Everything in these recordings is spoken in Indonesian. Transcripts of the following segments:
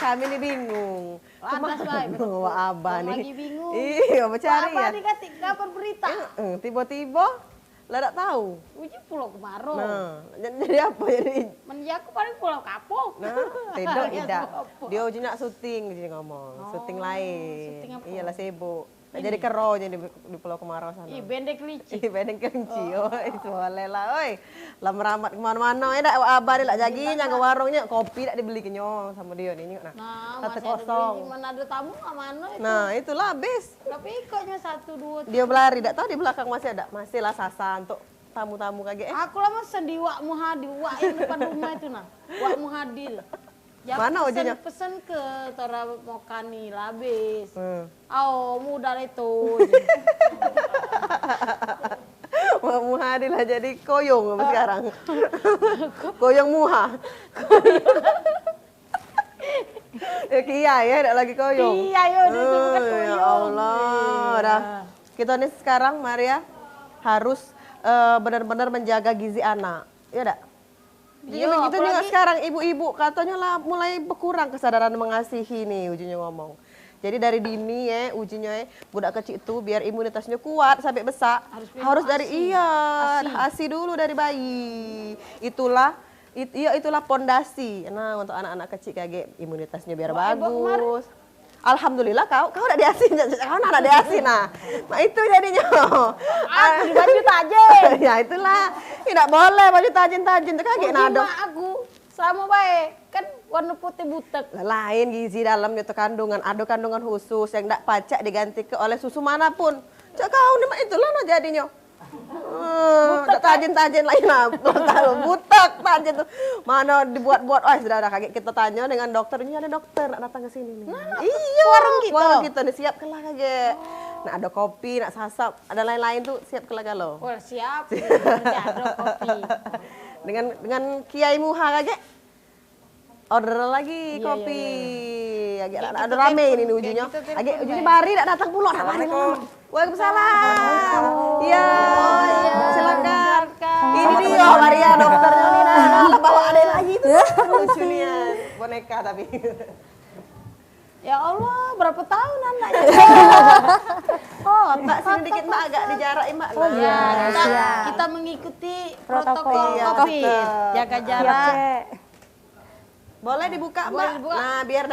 kami nih bingung. Lantas baik. Abah nih. Lagi bingung. Iya, mencari Apa ya. dikasih kabar berita? Tiba-tiba lah tak tahu. Uji Pulau Kemarau. Nah, jadi apa jadi? Menjaku paling Pulau Kapuk. Nah, tidak. Dia uji nak syuting, jadi ngomong. Syuting lain. Syuting apa? Iyalah sibuk. Jadi kero jadi di Pulau Kemarau sana. Ih, bendek licin. Bedeng kelinci, itu boleh lah, oi. Lah meramat kemana-mana, dak abah dia lah jagi, nyangga warungnya, kopi dak dibeli kenyong sama dia nih, nah. Nah, Satu masih kosong. ada mana ada tamu mana itu. Nah, itulah habis. Tapi koknya 1, 2, 3. Dia berlari, dak tahu di belakang masih ada, masih lah sasa untuk tamu-tamu kaget. Aku lama sedih Wak Muhadi, Wak yang depan rumah itu nah. Wak Muhadi. Ya, Mana ujinya? Pesen ke Tora Mokani labis. Hmm. Mudah itu. Wah, muha lah jadi koyong apa sekarang. Koyong muha. Ya kia ya, ada lagi koyong. Iya, yo, itu bukan koyong. Ya Allah, dah. Kita nih sekarang Maria harus benar-benar menjaga gizi anak. Ya dak? Iya, Gitu juga sekarang ibu-ibu katanya lah mulai berkurang kesadaran mengasihi nih ujinya ngomong. Jadi dari dini ya ujinya budak kecil itu biar imunitasnya kuat sampai besar harus dari ASI dulu dari bayi. Itulah pondasi. Nah, untuk anak-anak kecil kayak imunitasnya biar bagus. Alhamdulillah kau udah diasin, kau udah diasin nah itu jadinya. Aku di baju tajin. Ya itulah, tidak boleh baju tajin-tajin tuh kaget nado. Aku sama baik kan warna putih butek. Lain gizi dalamnya tuh kandungan, ada kandungan khusus yang tidak pacak diganti oleh susu manapun. Cak kau nih itulah nah jadinya. Tajin-tajin lain lah, butek tajin tuh. Mana dibuat-buat, sudah kaget kita tanya dengan dokter, ini ada dokter nak datang ke sini nih. Iya, warung kita nih siap kelah kaget. Nah ada kopi, nak sasap, ada lain-lain tuh siap kelah kalau. Wah siap, nanti ada kopi. Dengan Kiai Muha kaget, order lagi kopi. Agak ada rame ini ujinya. Agak ujinya bari nak datang pulang. Waalaikumsalam. Iya, silakan. Ini dia Maria dokternya nih nah. Bawa ada lagi tuh. Lucu nih boneka tapi. Ya Allah, berapa tahun anaknya? Mbak sini dikit Mbak agak dijarakin Mbak. Oh iya, kita mengikuti protokol COVID. Jaga jarak. Boleh dibuka Mbak? Nah, biar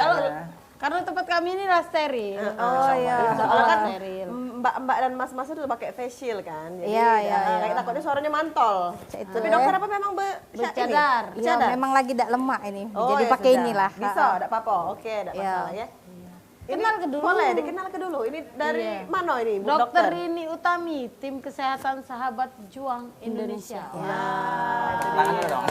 karena tempat kami ini lah steril. Oh iya. Soalnya kan steril. Mbak dan mas-mas itu pakai face shield kan. Jadi Iya. kayak takutnya suaranya mantol. Tapi dokter apa memang bercadar? Iya, memang lagi tidak lemak ini. Oh, jadi ya pakai sudah. inilah. Bisa, enggak apa-apa. Oke, enggak masalah ya. Kenal ke dulu. Boleh, dikenal ke dulu. Ini dari mana ini, Bu Dokter Rini Utami, tim kesehatan Sahabat Juang Indonesia. Tangan dulu dong.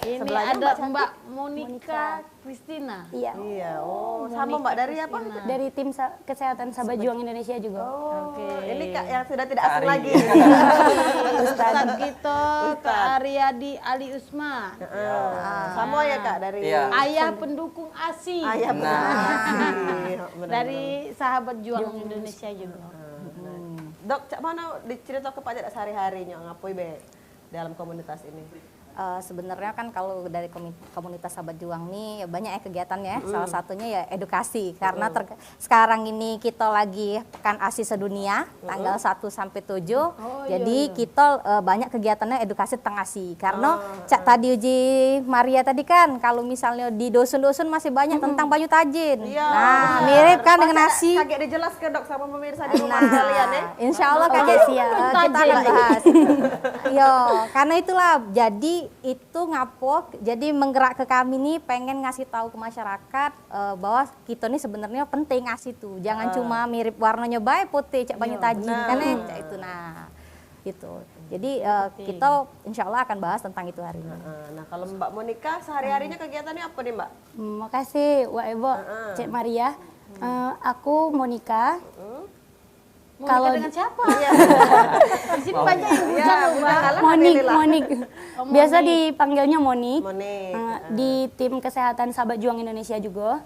Ini Sebelahnya ada Mbak Monica Kristina. Iya. Oh, sama Mbak dari apa? Dari tim kesehatan Sahabat Juang Indonesia juga. Oke. Ini Kak yang sudah tidak asing lagi. Ustaz kita Kak Aryadi Ali Usman. Sama ya Kak dari Ayah pendukung ASI. Ayah dari Sahabat Juang Indonesia juga. Dok, cak mana dicerita ke Pak sehari-harinya ngapoi be dalam komunitas ini? Sebenarnya kan kalau dari komunitas Sahabat Juang nih banyak ya kegiatannya. Salah satunya ya edukasi karena sekarang ini kita lagi Pekan ASI Sedunia tanggal 1 sampai 7. Jadi kita banyak kegiatannya edukasi tentang ASI. Karena cak tadi uji Maria tadi kan kalau misalnya di dusun-dusun masih banyak tentang banyu tajin. Nah, mirip kan dengan ASI. Kaget dijelaskan Dok sama pemirsa di rumah kalian ya. Insya Allah kaget sih ya. Kita akan bahas. Yo, karena itulah jadi itu ngapok jadi menggerak ke kami nih pengen ngasih tahu ke masyarakat bahwa kita nih sebenarnya penting ASI tuh jangan cuma mirip warnanya baik putih cak banyu tajin karena itu gitu jadi kita insya Allah akan bahas tentang itu hari ini. Nah kalau Mbak Monica sehari-harinya kegiatannya apa nih Mbak? Makasih Wak Ebo, Cek Maria. Aku Monica. Kalau dengan siapa? Di sini banyak yang Monik. Biasa dipanggilnya Monik. Monik. Di tim kesehatan Sahabat Juang Indonesia juga.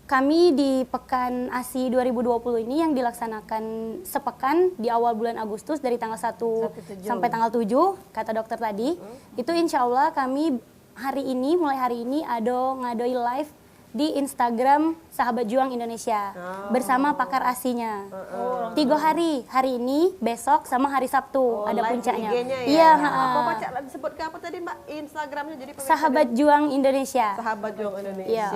Kami di Pekan ASI 2020 ini yang dilaksanakan sepekan di awal bulan Agustus dari tanggal 1 sampai tanggal 7, kata dokter tadi. Itu insya Allah kami mulai hari ini Ado ngadoi live di Instagram Sahabat Juang Indonesia bersama pakar ASI-nya. 3 hari ini, besok sama hari Sabtu ada live puncaknya. IG-nya ya. Iya, Apa Cak disebut ke apa tadi Mbak Instagramnya jadi pemirsa Sahabat Juang Indonesia. Sahabat Juang Indonesia.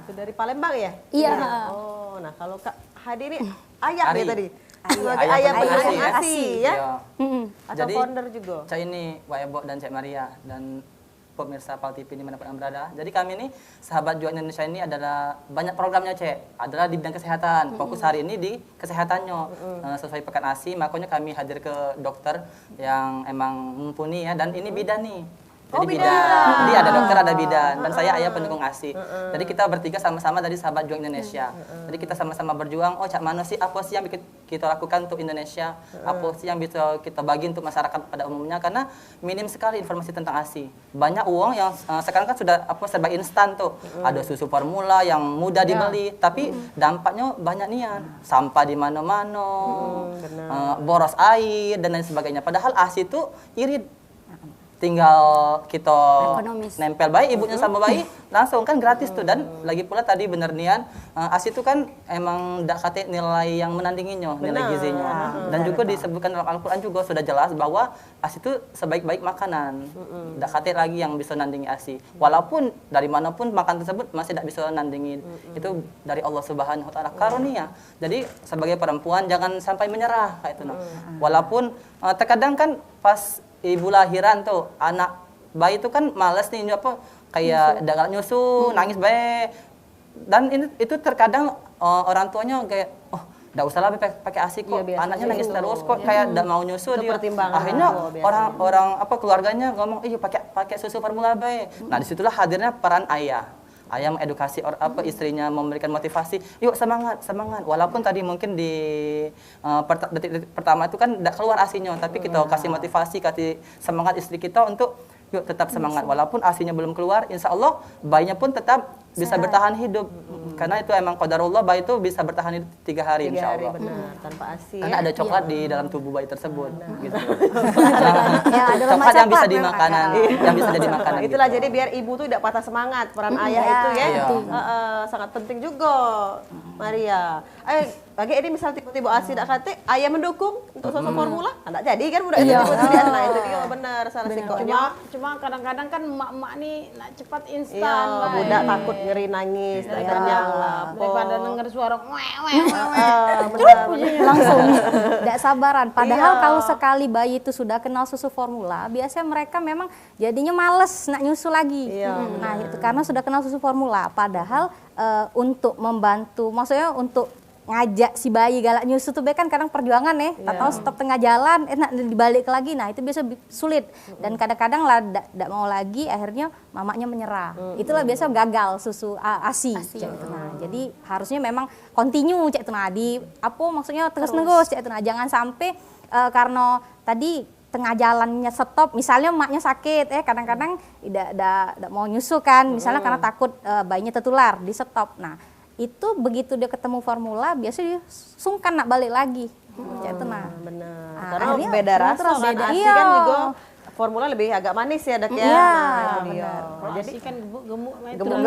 Itu dari Palembang ya? Iya. Oh, nah kalau Kak Hadi ini ayah Ari. ya tadi. Ayah Ayah penerus penerus ASI. ASI ya. Iya. Atau Jadi, founder juga. Cak ini, Wak Ebo dan Cak Maria dan pemirsa Pal TV dimanapun Anda berada. Jadi kami ini Sahabat Juang Indonesia ini adalah banyak programnya Cek, adalah di bidang kesehatan. Fokus hari ini di kesehatannya. Sesuai pekan ASI, makanya kami hadir ke dokter yang emang mumpuni ya, dan ini bidan nih. Jadi bidan. Jadi ada dokter, ada bidan, dan saya ayah pendukung ASI. Jadi kita bertiga sama-sama dari Sahabat Juang Indonesia. Jadi kita sama-sama berjuang, Cak mana sih, apa sih yang kita lakukan untuk Indonesia, apa sih yang bisa kita bagi untuk masyarakat pada umumnya, karena minim sekali informasi tentang ASI. Banyak uang yang sekarang kan sudah serba instan tuh. Ada susu formula yang mudah dibeli, tapi dampaknya banyak nian. Sampah di mana-mana, boros air dan lain sebagainya. Padahal ASI itu irit. Tinggal kita Ekonomis. nempel bayi, ibunya sama bayi, langsung kan gratis tuh. Dan lagi pula tadi bener nian, ASI itu kan emang dak kate nilai yang menandinginya, nilai gizinya. Dan juga disebutkan dalam Al-Quran juga sudah jelas bahwa ASI itu sebaik-baik makanan. Dak kate lagi yang bisa nandingi ASI. Walaupun dari manapun makan tersebut masih tidak bisa nandingin. Itu dari Allah Subhanahu Wa Taala karunia. Jadi sebagai perempuan jangan sampai menyerah kayak itu. Walaupun terkadang kan pas ibu lahiran tuh, anak bayi itu kan males nih apa kayak dagal nyusu, nangis bae. Dan itu terkadang orang tuanya kayak enggak usah lah pakai ASI kok. Anaknya nangis terus kok kayak enggak mau nyusu dia. Akhirnya orang keluarganya ngomong, "Iya pakai susu formula bae." Nah, disitulah hadirnya peran ayah. Ayah mengedukasi istrinya, memberikan motivasi, yuk semangat. Walaupun tadi mungkin di detik pertama itu kan tidak keluar ASInya, tapi kita kasih motivasi, kasih semangat istri kita untuk yuk tetap semangat. Walaupun ASInya belum keluar, insya Allah bayinya pun tetap bisa bertahan hidup. Karena itu emang qadarullah, bayi itu bisa bertahan hidup 3 hari insya Allah. Benar, tanpa ASI. Karena ada coklat di dalam tubuh bayi tersebut. Gitu. Ada Coklat yang bisa dimakan, yang bisa jadi makanan. Itulah gitu. jadi biar ibu tuh tidak patah semangat, peran ayah itu ya. Sangat penting juga, Maria. Bagi ini misal tiba-tiba ASI tidak kate, ayah mendukung untuk sosok formula, enggak jadi kan budak tiba-tiba. Nah itu dia benar salah sikoknya. Cuma kadang-kadang kan emak-emak nih nak cepat Iya, instan. budak takut ngeri nangis, tak kenyang lah. Daripada denger suara langsung tidak sabaran. Padahal kalau sekali bayi itu sudah kenal susu formula, biasanya mereka memang jadinya males nak nyusu lagi. Nah itu karena sudah kenal susu formula. Padahal untuk membantu, maksudnya untuk ngajak si bayi galak nyusu tuh kan kadang perjuangan ya, tahu stop tengah jalan, nak dibalik lagi, nah itu biasa sulit. Dan kadang-kadang lah tidak mau lagi, akhirnya mamanya menyerah. Itulah biasa gagal susu ASI. Nah, jadi harusnya memang continue cek nah di apa maksudnya terus-menerus cek nah, jangan sampai karena tadi tengah jalannya stop, misalnya emaknya sakit, kadang-kadang tidak mau nyusu kan, misalnya karena takut bayinya tertular, di stop. Nah itu begitu dia ketemu formula, biasanya dia sungkan nak balik lagi. Nah, benar. Nah, Karena akhirnya beda rasa kan, beda. ASI Iya. kan juga formula lebih agak manis ya Dek ya. Iya, Nah, itu dia. Jadi kan gemuk Gemuk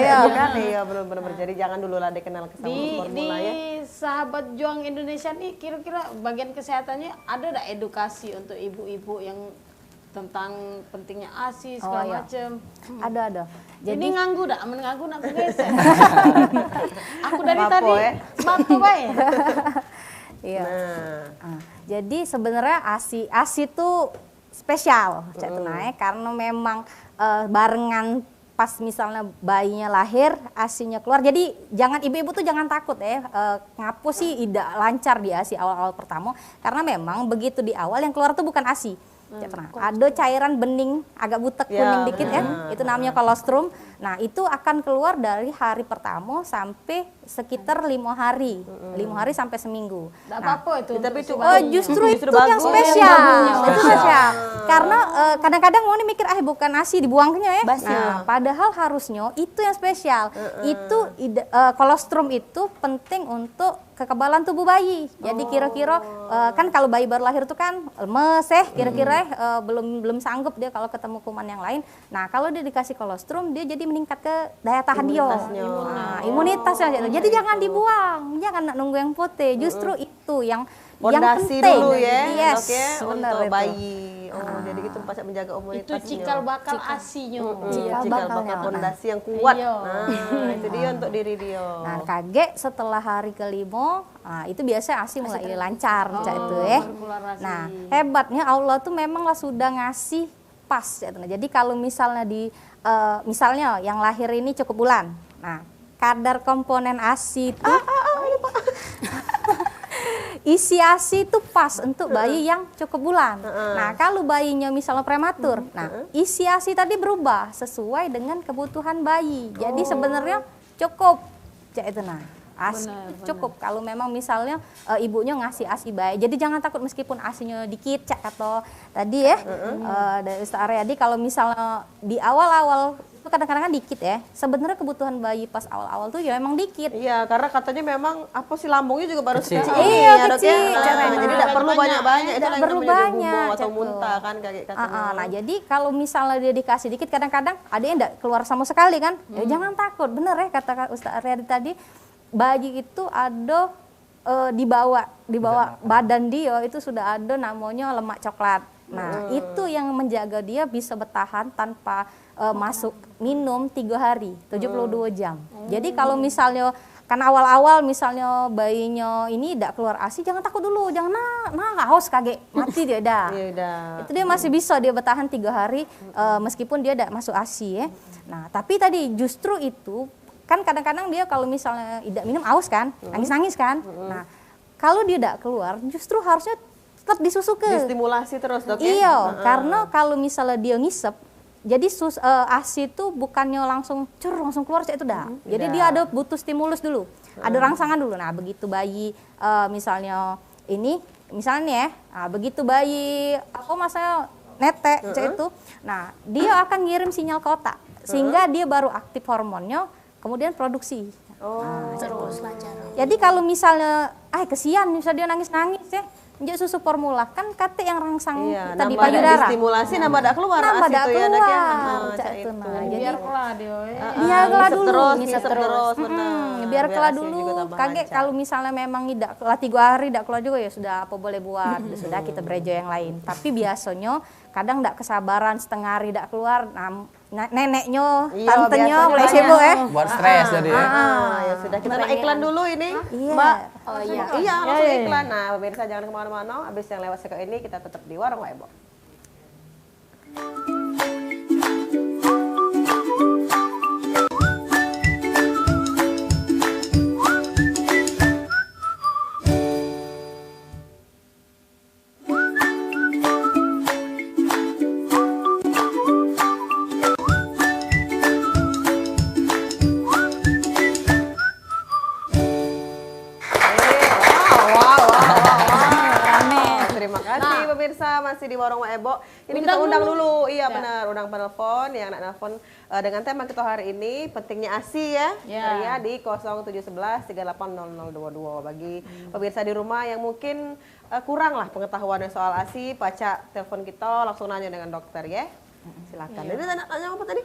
ya kan, iya benar-benar. Jadi jangan dulu lah dikenal ke di formula ya. Sahabat Juang Indonesia nih kira-kira bagian kesehatannya ada enggak edukasi untuk ibu-ibu yang tentang pentingnya ASI segala macam? Ada. Jadi nganggu dak, nganggu nak geser. Aku dari tadi batu bae. Iya. Jadi sebenarnya ASI itu spesial, karena memang barengan pas misalnya bayinya lahir, ASInya keluar. Jadi jangan ibu-ibu tuh jangan takut ngapu sih tidak lancar di ASI awal-awal pertama, karena memang begitu di awal yang keluar tuh bukan ASI. Ada cairan bening agak butek kuning dikit itu namanya kolostrum. Nah itu akan keluar dari hari pertama sampai sekitar 5 hari, 5 hari sampai seminggu. Nggak apa-apa itu. Tapi Justru itu yang spesial, itu spesial. Karena kadang-kadang mau nih mikir bukan ASI dibuangnya ya. Nah, padahal harusnya itu yang spesial. Itu kolostrum itu penting untuk kekebalan tubuh bayi. Jadi kira-kira kan kalau bayi baru lahir itu kan lemes kira-kira belum sanggup dia kalau ketemu kuman yang lain. Nah, kalau dia dikasih kolostrum dia jadi meningkat ke daya tahan dia. Imunitasnya. Jadi jangan dibuang, jangan nunggu yang putih. Justru itu yang Pondasi penting. dulu ya, Yes, dok ya, benar untuk itu. bayi. Jadi gitu Pak menjaga Itu imunitasnya. cikal bakal asinya. Cikal bakalnya. bakal pondasi yang kuat. Iya. Nah, itu dia untuk diri dia. Nah, kaget setelah hari kelima, itu biasanya ASI mulai lancar, Cak, itu ya. sirkulasi. Nah, hebatnya Allah tuh memanglah sudah ngasih pas. Ya, jadi kalau misalnya misalnya yang lahir ini cukup bulan, nah kadar komponen ASI itu isi ASI itu pas untuk bayi yang cukup bulan. Nah, kalau bayinya misalnya prematur, nah isi ASI tadi berubah sesuai dengan kebutuhan bayi. Jadi sebenarnya cukup, Cak, itu nah. ASI cukup kalau memang misalnya ibunya ngasih ASI baik. Jadi jangan takut meskipun ASInya dikit, Cak, atau tadi ya dari Ustaz Aryadi, kalau misalnya di awal-awal itu kadang-kadang kan dikit ya. Sebenarnya kebutuhan bayi pas awal-awal tuh ya memang dikit. Iya, karena katanya memang apa sih lambungnya juga baru Kecil. sekecil Iya, ini ya, Dok, ya. kecil. Nah, jadi tidak perlu banyak-banyak, itu Tidak yang perlu namanya dia banyak, gumoh atau Cak, muntah kan kayak katanya. Nah, jadi kalau misalnya dia dikasih dikit, kadang-kadang ada yang tidak keluar sama sekali kan. Ya jangan takut, bener ya kata Ustaz Aryadi tadi, bayi itu ada di bawah badan dia itu sudah ada namanya lemak coklat. Nah, itu yang menjaga dia bisa bertahan tanpa masuk minum 3 hari, 72 jam. Jadi kalau misalnya kan awal-awal misalnya bayinya ini tidak keluar ASI, jangan takut dulu, jangan haus kaget mati dia dah. Iya, udah. Itu dia masih bisa dia bertahan 3 hari meskipun dia tidak masuk ASI ya. Nah, tapi tadi justru itu kan kadang-kadang dia kalau misalnya tidak minum aus kan, nangis-nangis kan. Nah, kalau dia tidak keluar justru harusnya tetap disusukan. Distimulasi terus, Dok, ya? Iya, karena kalau misalnya dia ngisep, jadi ASI itu bukannya langsung keluar itu dah. Jadi dia ada butuh stimulus dulu, ada rangsangan dulu. Nah, begitu bayi misalnya misalnya ya, begitu bayi masanya netek itu, nah dia akan ngirim sinyal ke otak sehingga dia baru aktif hormonnya, kemudian produksi. Terus lancar. Jadi kalau misalnya, kesian misalnya dia nangis-nangis ya, injek susu formula kan kate yang rangsang Iya, tadi nambah ada payudara. stimulasi, nambah ada keluar Nambah ASI ada itu ya, Dok, ya. keluar, Cak, Cak, itu. itu. Nah, jadi Biar kelah dia. biar kelah ngisep dulu, terus, ngisep ngisep terus, benar. biar kelah ASI dulu. juga tambah Kaget lancar. kalau misalnya memang tidak kelah 3 hari tidak keluar juga ya sudah apa boleh buat, sudah kita berejo yang lain. Tapi biasanya kadang tidak kesabaran setengah hari tidak keluar, neneknya, Iya, tantenya biasanya mulai banyak. sibuk ya. Buat stres jadi ya. Ya sudah, kita nak iklan dulu ini, Iya. Mbak. Oh iya. Iya, langsung iklan. Nah, pemirsa jangan kemana-mana. Habis yang lewat seko ini kita tetap di Warung Ebo. Terima kasih pemirsa, masih di Warung Ebo. Ini kita undang dulu. Iya benar, undang penelpon yang nak nelpon dengan tema kita hari ini pentingnya ASI ya. Ya. Di 0711 380022 bagi pemirsa di rumah yang mungkin kurang lah pengetahuannya soal ASI, baca telepon kita langsung nanya dengan dokter ya. Silakan. Ini nanya apa tadi?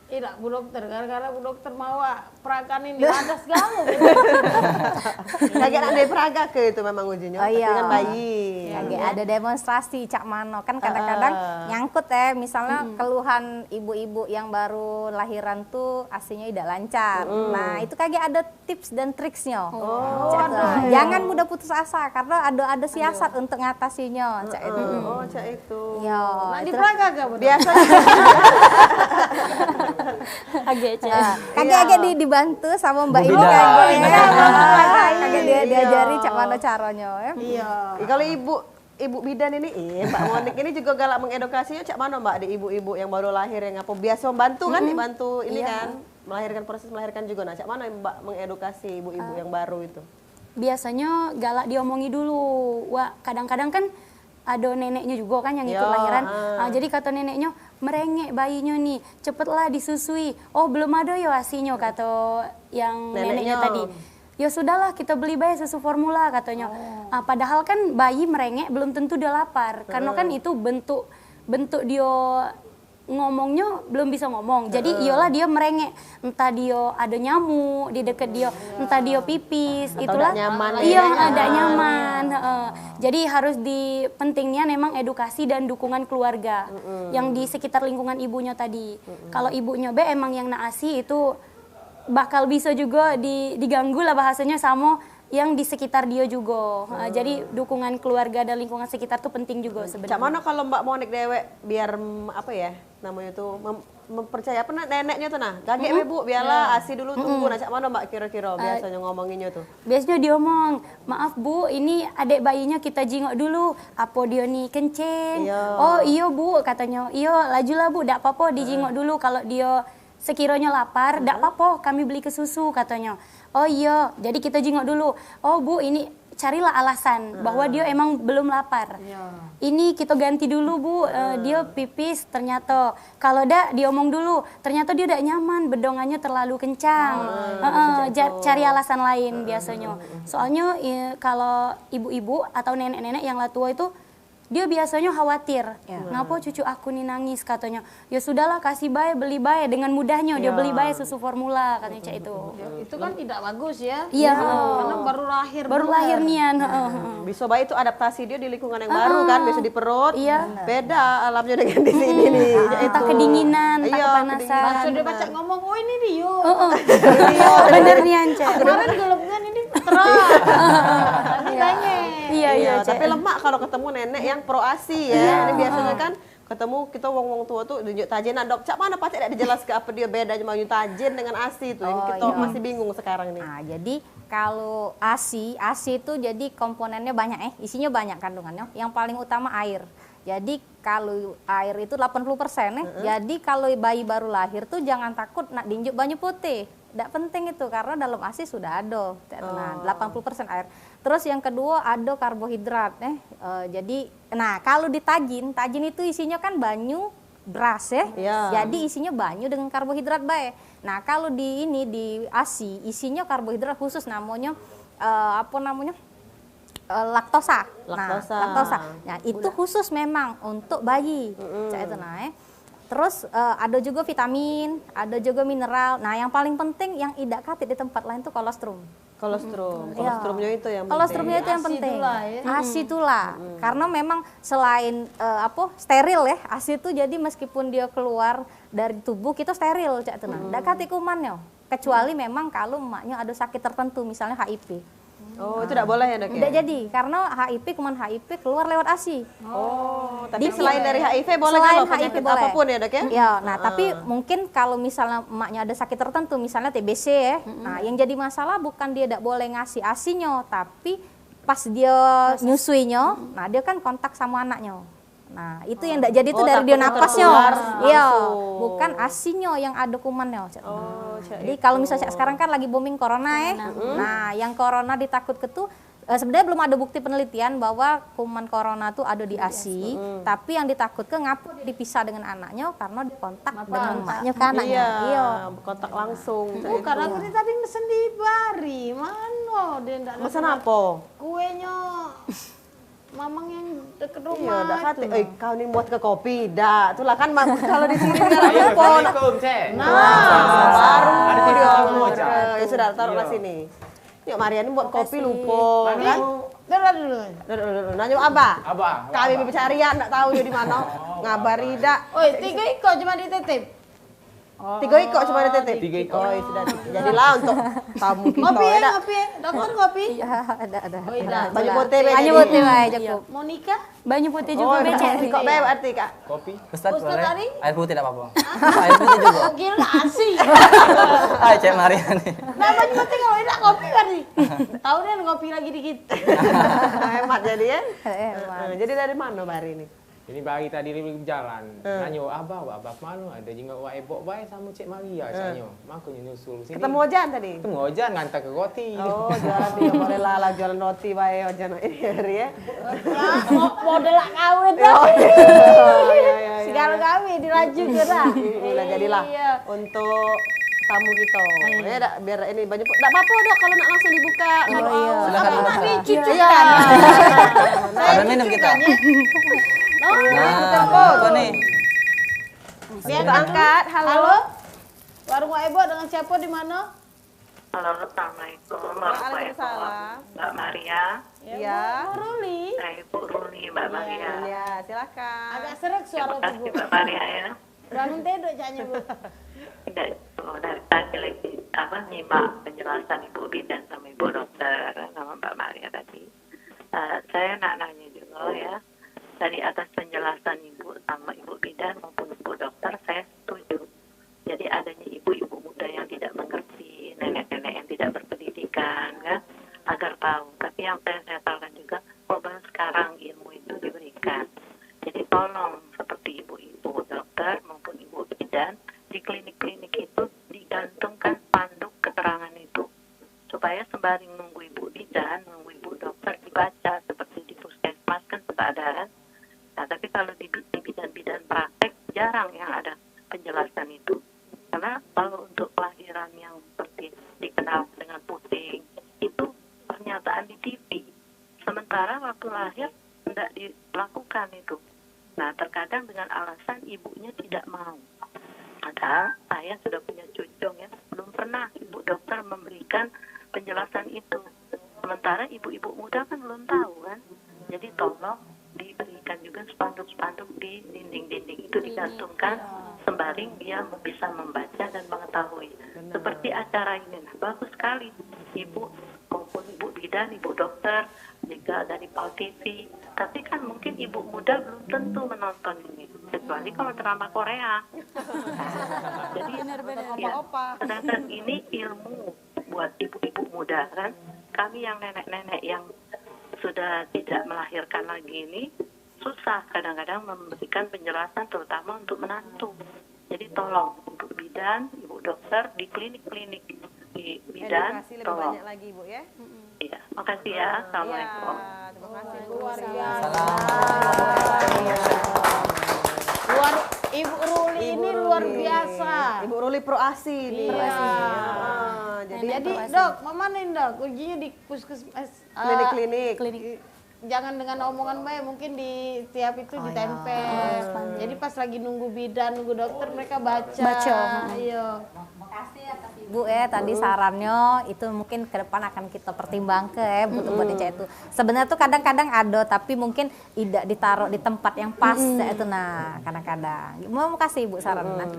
Tidak, Bu Dokter, gara-gara Bu Dokter mau perakan ini ada segala. Kaget ada peraga ke itu memang ujinya. Oh, iya. Dengan bayi. Lagi ada demonstrasi Cak Mano kan kadang-kadang nyangkut ya, misalnya keluhan ibu-ibu yang baru lahiran tuh ASI-nya tidak lancar. Nah, itu kayak ada tips dan triksnya. Cak, jangan mudah putus asa karena ada siasat untuk ngatasinya, Cak itu. Oh, Cak itu. Yo, Nah, di itu peraga gak, Bu Dokter? Biasanya Agak Kagak dibantu sama Mbak Bu Ibu Bidan. kagak dia diajari Cak Mano caranya ya. Iya. kalau ibu bidan ini, Mbak Monik ini juga galak mengedukasinya Cak Mano Mbak di ibu-ibu yang baru lahir yang apa biasa membantu kan dibantu ini kan proses melahirkan juga. Nah, Cak Mano yang Mbak mengedukasi ibu-ibu yang baru itu? Biasanya galak diomongi dulu. Wah, kadang-kadang kan ada neneknya juga kan yang ikut Yo, lahiran. Jadi kata neneknya, merengek bayinya nih, cepetlah disusui. Oh belum ada ya ASI-nya kata yang neneknya Neneknya. tadi. ya sudahlah kita beli bayi susu formula katanya. Padahal kan bayi merengek belum tentu dia lapar, karena kan itu bentuk dia ngomongnya belum bisa ngomong. Jadi iyalah dia merengek, entah dia ada nyamuk di dekat dia, entah dia pipis, atau itulah. tidak nyaman Iya, ya. ada nyaman. Jadi harus pentingnya memang edukasi dan dukungan keluarga yang di sekitar lingkungan ibunya tadi. Kalau ibunya emang yang naasi itu bakal bisa juga diganggu lah bahasanya sama yang di sekitar dia juga. Jadi dukungan keluarga dan lingkungan sekitar tuh penting juga sebenarnya. Cak mana kalau Mbak mau nek dewek biar apa ya namanya tuh mempercaya apa neneknya tuh nah gagek Bu biarlah asi dulu tunggu nah cak mana Mbak kira-kira biasanya ngomonginnya tuh. Biasanya dia ngomong, maaf Bu, ini adik bayinya kita jingok dulu. Apa dia nih kencing? Iya. Oh iya Bu, katanya. Iya, lajulah Bu, tidak apa-apa dijingok dulu. Kalau dia sekiranya lapar, tidak apa-apa kami beli ke susu katanya. Oh iya, jadi kita jingok dulu. Oh Bu, ini carilah alasan bahwa dia emang belum lapar. Ini kita ganti dulu Bu, dia pipis ternyata. Kalau dia omong dulu, ternyata dia tidak nyaman, bedongannya terlalu kencang. Cari alasan lain biasanya. Soalnya kalau ibu-ibu atau nenek-nenek yang lah tua itu, dia biasanya khawatir, ngapa cucu aku nih nangis katanya. Ya sudahlah kasih bayi, beli bayi dengan mudahnya dia beli bayi susu formula katanya cak itu. Itu kan tidak bagus ya. Iya. Karena baru lahir. Baru lahir nian. Bisa bayi itu adaptasi dia di lingkungan yang baru kan, biasa di perut. Iya. Beda alamnya dengan di sini nih. Entah kedinginan, entah Iya, kepanasan. Langsung dia baca ngomong, oh ini dia. Bener nian cak. Kemarin gelapnya ini terang. Tapi banyak. Iya Tapi lemak kalau ketemu nenek yang pro asi ya. Ini biasanya kan ketemu kita wong tua tuh tunjuk tajin dok. Cak mana Pak tidak dijelas ke apa dia beda cuma tajin dengan asi tuh. Yang kita masih bingung sekarang nih. Nah, jadi kalau ASI itu jadi komponennya banyak isinya banyak kandungannya. Yang paling utama air. Jadi kalau air itu 80% Jadi kalau bayi baru lahir tuh jangan takut nak diinjuk banyu putih. Tidak penting itu karena dalam ASI sudah ada. Nah, 80% air. Terus yang kedua ada karbohidrat jadi kalau di tajin itu isinya kan banyu beras ya. Jadi isinya banyu dengan karbohidrat baik. Nah, kalau di ASI isinya karbohidrat khusus namanya laktosa. Laktosa. Nah, itu khusus memang untuk bayi. Terus ada juga vitamin, ada juga mineral. Nah, yang paling penting yang tidak katit di tempat lain itu kolostrum. Kolostrumnya itu yang penting. Kolostrumnya itu yang penting. Ya. ASI itulah. Karena memang selain steril ya, ASI itu jadi meskipun dia keluar dari tubuh kita steril cak tenang. Tidak katit kumannya. Kecuali memang kalau emaknya ada sakit tertentu misalnya HIV. Oh, itu tidak boleh ya dok ya? Tidak jadi, karena kuman HIV keluar lewat ASI. Oh, tapi selain dari HIV boleh selain kalau penyakit boleh. apapun ya dok ya? Ya, nah tapi mungkin kalau misalnya emaknya ada sakit tertentu, misalnya TBC ya, nah yang jadi masalah bukan dia tidak boleh ngasih ASI-nya, tapi pas dia nyusuinya, nah dia kan kontak sama anaknya. Nah itu yang tidak jadi itu dari dia napasnya. Iya, bukan ASI-nya yang ada kumannya. Jadi kalau misalnya sekarang kan lagi booming corona ya. Nah, yang corona ditakut tuh sebenarnya belum ada bukti penelitian bahwa kuman corona tuh ada di ASI, tapi yang ditakutkan ngapa dia dipisah dengan anaknya karena dikontak dengan emaknya ke anaknya. Iya, kontak langsung. Karena aku tadi mesen di Bari, mana dia enggak ada. Pesan apa? Kuenya mamang yang deket rumah. Iya, dah hati. itu. Kau nih buat ke kopi, dah. Itulah kan kalau di sini kan Ayo, telepon. Assalamualaikum, Cek. Baru Ada dia tiga ngomong. Cak. Ya sudah, taruhlah Iya. sini. Yuk Mariani buat kopi lupa kan? Dulu. Nanya apa? Abah. Kami pencarian, enggak tahu dia di mana. Ngabari dak. Oi, 3 iko cuma dititip. 3 iko cuma dititip. 3 iko. Oh, sudah. Jadilah untuk tamu kita. Ngopi ya, Dak. ngopi ya. Dokter ngopi. Iya, ada. Oh, iya. Banyak putih be. Hanya jadi. putih wae cukup. Monica, Banyu putih Oh, juga becek. kok be berarti Kak? Kopi. Ustaz Ustaz boleh? Ari? Air putih tidak apa-apa. Air putih juga. oh kira ASI. Hai Cek Mariani. Nah, banyak penting kalau tidak ngopi berarti. Tahu deh ngopi lagi dikit. Hemat jadi ya. Hemat. Jadi dari mana Bari ini? Ini bagi tadi dia berjalan. Nanyo abah mana ada jingga wa ebok bae sama Cik Maria sanyo. Makanya nyusul sini. Ketemu Ojan tadi? Ketemu Ojan ngantar ke roti. Oh, jualan dia boleh lah jualan roti bae Ojan ini hari ya. Model kawin Oh, tuh. iya. Segala kami diraju kira. Nah, jadilah Iya. untuk tamu kita. Ya dak biar ini banyak. Enggak apa-apa dok kalau nak langsung dibuka. Silakan. Nak dicuci Iya. Sambil minum kita. Nah, apa nih? Kita angkat. Halo. Halo. Warung Wak Ebo dengan siapa di mana? Halo, Assalamualaikum Waalaikumsalam. Mbak Maria. Iya. Ruli. Saya Ibu Ruli, Mbak Maria. Ya, silakan. Agak serak suara Terima kasih Bu. Mbak Maria ya. Bangun tidur caknya Bu. Tidak itu dari tadi lagi nyimak penjelasan Ibu Bidan sama Ibu Dokter sama Mbak Maria tadi. Saya nak nanya juga ya. Dari atas penjelasan Ibu sama Ibu Bidan maupun Ibu Dokter, saya setuju. Jadi adanya ibu-ibu muda yang tidak mengerti, nenek-nenek yang tidak berpendidikan, kan, agar tahu. Tapi yang saya sesalkan juga, bahwa sekarang ilmu itu diberikan. Jadi tolong seperti ibu-ibu dokter maupun ibu bidan, di klinik-klinik itu digantungkan spanduk keterangan itu. Supaya sembari nunggu ibu bidan, nunggu ibu dokter dibaca seperti di puskesmas kan sudah ada kan. Nah, tapi kalau di bidan-bidan praktek jarang yang ada penjelasan itu. Karena kalau untuk kelahiran yang seperti dikenal dengan puting, itu pernyataan di TV. Sementara waktu lahir tidak dilakukan itu. Nah, terkadang dengan alasan ibunya tidak mau. Padahal saya sudah punya cucung ya, belum pernah ibu dokter memberikan penjelasan itu. Sementara ibu-ibu muda kan belum tahu kan. Jadi tolong diberikan juga spanduk-spanduk di dinding-dinding itu digantungkan sembari dia bisa membaca dan mengetahui. Seperti acara ini, nah, bagus sekali. Ibu maupun ibu bidan, ibu dokter, juga dari PAL TV. Tapi kan mungkin ibu muda belum tentu menonton ini, kecuali kalau drama Korea. Jadi, ya, sedangkan ini ilmu buat ibu-ibu muda kan. Kami yang nenek-nenek yang sudah tidak melahirkan lagi ini susah kadang-kadang memberikan penjelasan terutama untuk menantu. Jadi tolong ibu bidan, ibu dokter di klinik-klinik di bidan Edukasi lebih tolong. banyak lagi Bu ya. Iya, makasih ya. Assalamualaikum. Ya, terima kasih Bu. Luar biasa. Iya. Luar Ibu Ruli ini luar biasa. Ibu Ruli Pro ASI nih. Iya. Jadi Jadi dok, mama nih dok, ujinya di puskesmas, klinik-klinik. jangan dengan omongan baik, mungkin di tiap itu ditempel. Jadi pas lagi nunggu bidan, nunggu dokter mereka baca. Ayo. Bu tadi sarannya itu mungkin ke depan akan kita pertimbangkan buat itu. Sebenarnya tuh kadang-kadang ada tapi mungkin tidak ditaruh di tempat yang pas itu nah kadang-kadang. Mau kasih Ibu saran nanti.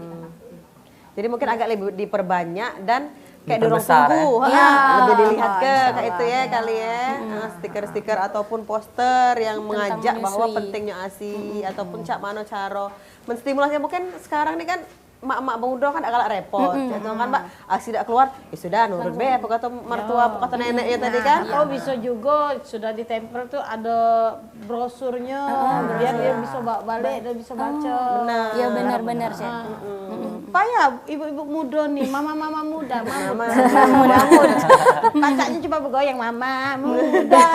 Jadi mungkin agak lebih diperbanyak dan kayak dorong Diperbesar, tunggu, ya. lebih dilihat ke Insya kayak itu ya kali ya. Stiker-stiker ataupun poster yang mengajak bahwa pentingnya ASI ataupun cak mana cara menstimulasi. Mungkin sekarang ini kan mak-mak muda kan agak repot, gitu kan Mbak, ASI tidak keluar, ya sudah nurut be, apa kata mertua, apa kata neneknya tadi kan. Oh bisa juga sudah ditempel tuh ada brosurnya, biar dia bisa balik dan bisa baca. Benar. Iya benar-benar sih. Payah ibu-ibu muda nih, mama-mama muda, mama Muda. bacanya cuma bergoyang mama muda.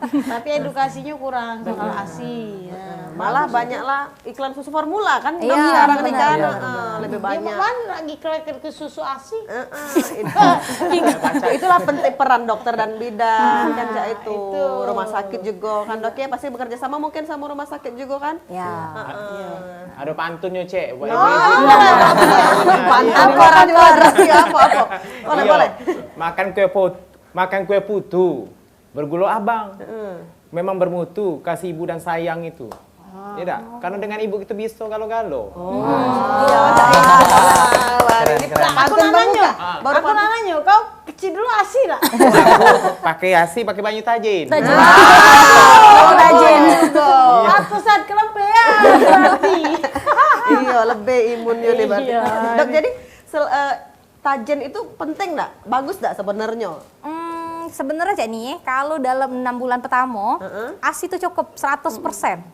Tapi edukasinya kurang soal ASI. Ya. Malah banyaklah iklan susu formula kan Iya, sekarang ini benar. kan lebih Ya banyak. mana lagi ke susu ASI? Itulah penting peran dokter dan bidan kan Cak, itu itu. rumah sakit juga kan dok ya pasti bekerja sama mungkin sama rumah sakit juga kan. Ya. Ada pantunnya cek buat Pantang orang juga ada apa-apa. Boleh Iya. boleh. Makan kue putu bergula abang. Memang bermutu kasih ibu dan sayang itu. Tidak, karena dengan ibu itu bisa galau-galau. Aku nanya, aku nanya, kau kecil dulu ASI lah. Pakai asi, pakai banyu tajin. Rajin. Aku saat kelempean berarti. Iya lebih imunnya nih berarti. Iya. Dok jadi tajen itu penting nggak? Bagus nggak sebenarnya? Sebenarnya Cak nih kalau dalam 6 bulan pertama ASI itu cukup 100%.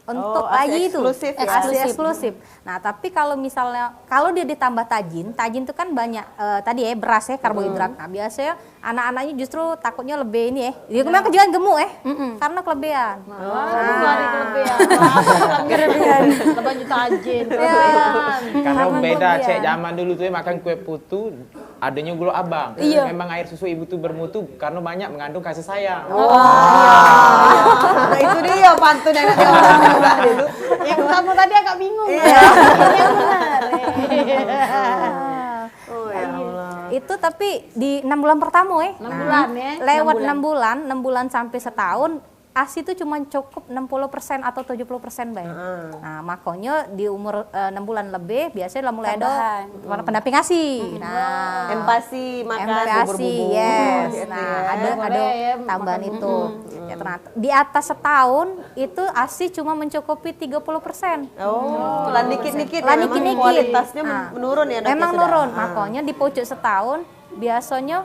untuk ASI bayi itu eksklusif ya? ASI eksklusif. Nah, tapi kalau misalnya kalau dia ditambah tajin itu kan banyak tadi ya beras ya karbohidrat. Nah, biasanya anak-anaknya justru takutnya lebih ini ya. Dia memang kejuan gemuk ya. Karena kelebihan. Lari kelebihan. Kelebihan. Lebih tajin. Karena beda kelebihan. cek zaman dulu tuh ya, makan kue putu adanya gula abang. Memang air susu ibu tuh bermutu karena banyak mengandung kasih sayang. Nah, itu dia pantun yang nanti orang dulu. Yang kamu tadi agak bingung. Iya. Yang benar. Oh ya Allah. Itu tapi di 6 bulan pertama ya. 6 bulan ya. Lewat 6 bulan sampai setahun ASI itu cuma cukup 60% atau 70% baik. Nah, makanya di umur 6 bulan lebih biasanya lah mulai ada pendamping ASI. Nah, Empasi makan MPASI, bubur-bubur. yes. Gitu Nah, ya. ada Boleh ya, tambahan makan itu. Ya, ternyata di atas setahun itu ASI cuma mencukupi 30%. Oh, lah dikit-dikit Lah ya, memang dikit-dikit. kualitasnya Nah, menurun ya, Dok, ya, memang sudah? menurun. Makanya di pucuk setahun biasanya